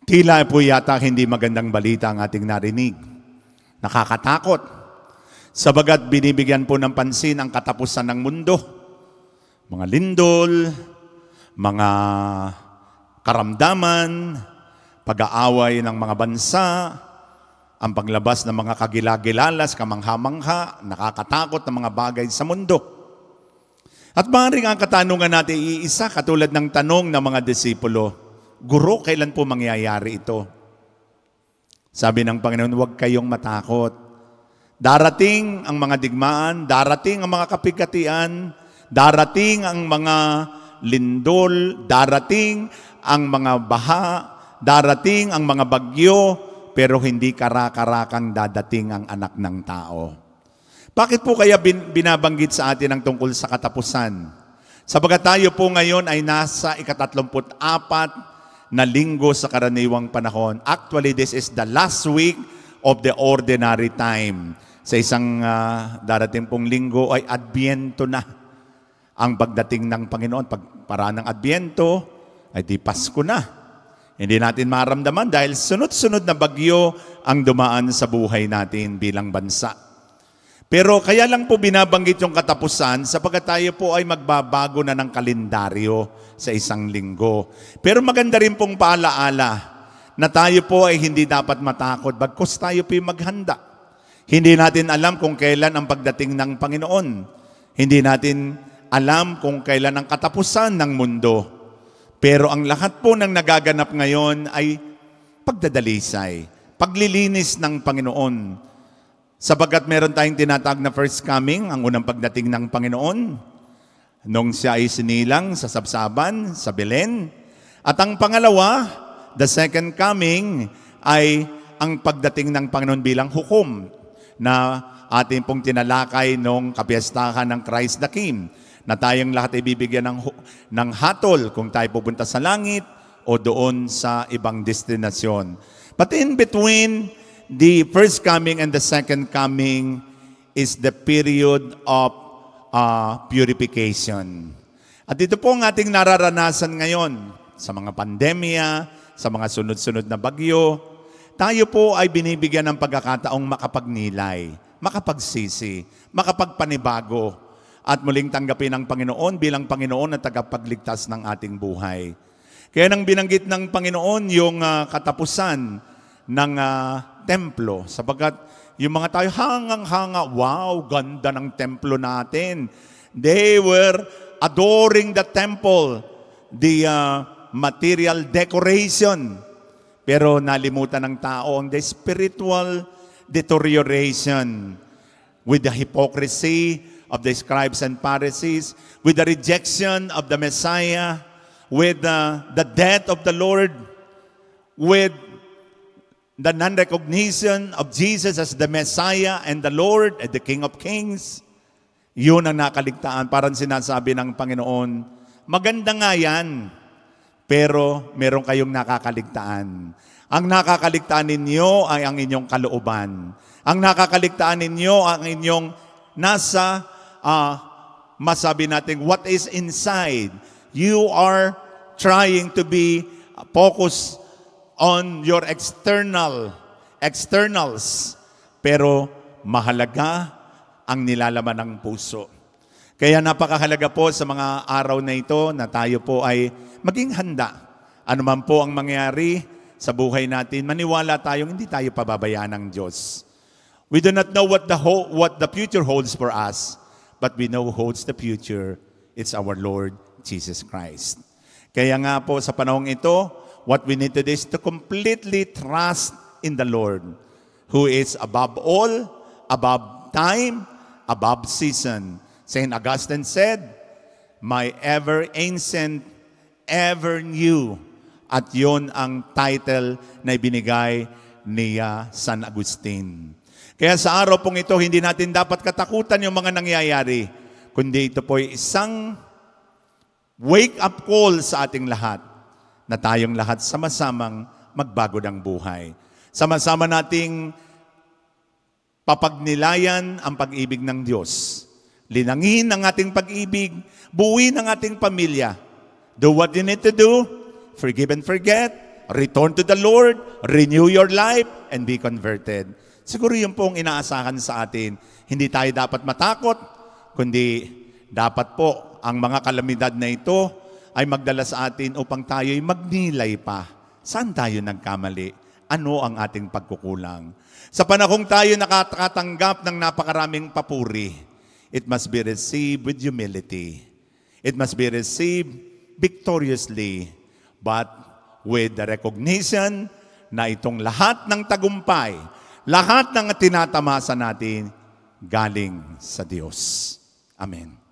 Tila po yata hindi magandang balita ang ating narinig. Nakakatakot. Sabagat binibigyan po ng pansin ang katapusan ng mundo. Mga lindol, mga karamdaman, pag-aaway ng mga bansa, ang paglabas ng mga kagilagilalas, kamangha-mangha, nakakatakot na mga bagay sa mundo. At maaaring ang katanungan natin iisa katulad ng tanong ng mga disipulo, Guro, kailan po mangyayari ito? Sabi ng Panginoon, huwag kayong matakot. Darating ang mga digmaan, darating ang mga kapigatian, darating ang mga lindol, darating ang mga baha, darating ang mga bagyo, pero hindi kara-karakang dadating ang anak ng tao. Bakit po kaya binabanggit sa atin ang tungkol sa katapusan? Sabagat tayo po ngayon ay nasa 34 na linggo sa karaniwang panahon. Actually, this is the last week of the ordinary time. Sa isang darating pong linggo ay Adbyento na ang pagdating ng Panginoon. Pagparaan ng Adbyento ay di Pasko na. Hindi natin maramdaman dahil sunod-sunod na bagyo ang dumaan sa buhay natin bilang bansa. Pero kaya lang po binabanggit yung katapusan sapagkat tayo po ay magbabago na ng kalendaryo sa isang linggo. Pero maganda rin pong paalaala na tayo po ay hindi dapat matakot bagkus tayo po ay maghanda. Hindi natin alam kung kailan ang pagdating ng Panginoon. Hindi natin alam kung kailan ang katapusan ng mundo. Pero ang lahat po ng nagaganap ngayon ay pagdadalisay, paglilinis ng Panginoon. Sabagat meron tayong tinatawag na first coming, ang unang pagdating ng Panginoon, nung siya ay sinilang sa sabsaban, sa Belen. At ang pangalawa, the second coming, ay ang pagdating ng Panginoon bilang hukom na ating pong tinalakay nung kapiyastahan ng Christ the King, na tayong lahat ay bibigyan ng hatol kung tayo pupunta sa langit o doon sa ibang destinasyon. But in between the first coming and the second coming is the period of purification. At ito po ang ating nararanasan ngayon sa mga pandemya, sa mga sunod-sunod na bagyo. Tayo po ay binibigyan ng pagkakataong makapagnilay, makapagsisi, makapagpanibago, at muling tanggapin ang Panginoon bilang Panginoon at tagapagligtas ng ating buhay. Kaya nang binanggit ng Panginoon yung katapusan ng templo, sabagat yung mga tayo hangang-hanga, wow, ganda ng templo natin. They were adoring the temple, the material decoration. Pero nalimutan ng tao ang the spiritual deterioration with the hypocrisy of the scribes and Pharisees, with the rejection of the Messiah, with the death of the Lord, with the non-recognition of Jesus as the Messiah and the Lord and the King of Kings. Yun ang nakaligtaan. Parang sinasabi ng Panginoon, maganda nga yan, pero meron kayong nakakaligtaan. Ang nakakaligtaan ninyo ay ang inyong kalooban. Ang nakakaligtaan ninyo ang inyong nasa, masabi natin, what is inside. You are trying to be focused on your externals, pero mahalaga ang nilalaman ng puso. Kaya napakahalaga po sa mga araw na ito na tayo po ay maging handa. Ano man po ang mangyari sa buhay natin, maniwala tayong hindi tayo pababayaan ng Diyos. We do not know what the future holds for us, but we know who holds the future. It's our Lord Jesus Christ. Kaya nga po sa panahong ito, what we need to do is to completely trust in the Lord, who is above all, above time, above season. Saint Augustine said, my ever ancient, ever new. At yun ang title na ibinigay ni San Agustin. Kaya sa araw pong ito, hindi natin dapat katakutan yung mga nangyayari, kundi ito po ay isang wake-up call sa ating lahat, na tayong lahat sama-samang magbago ng buhay. Sama-sama nating papagnilayan ang pag-ibig ng Diyos. Linangin ang ating pag-ibig, buuin ang ating pamilya. Do what you need to do, forgive and forget, return to the Lord, renew your life, and be converted. Siguro yun po ang inaasahan sa atin. Hindi tayo dapat matakot, kundi dapat po ang mga kalamidad na ito ay magdala sa atin upang tayo'y magnilay pa. Saan tayo nagkamali? Ano ang ating pagkukulang? Sa panahong tayo nakakatanggap ng napakaraming papuri, it must be received with humility. It must be received victoriously, but with the recognition na itong lahat ng tagumpay, lahat ng tinatamasa natin, galing sa Diyos. Amen.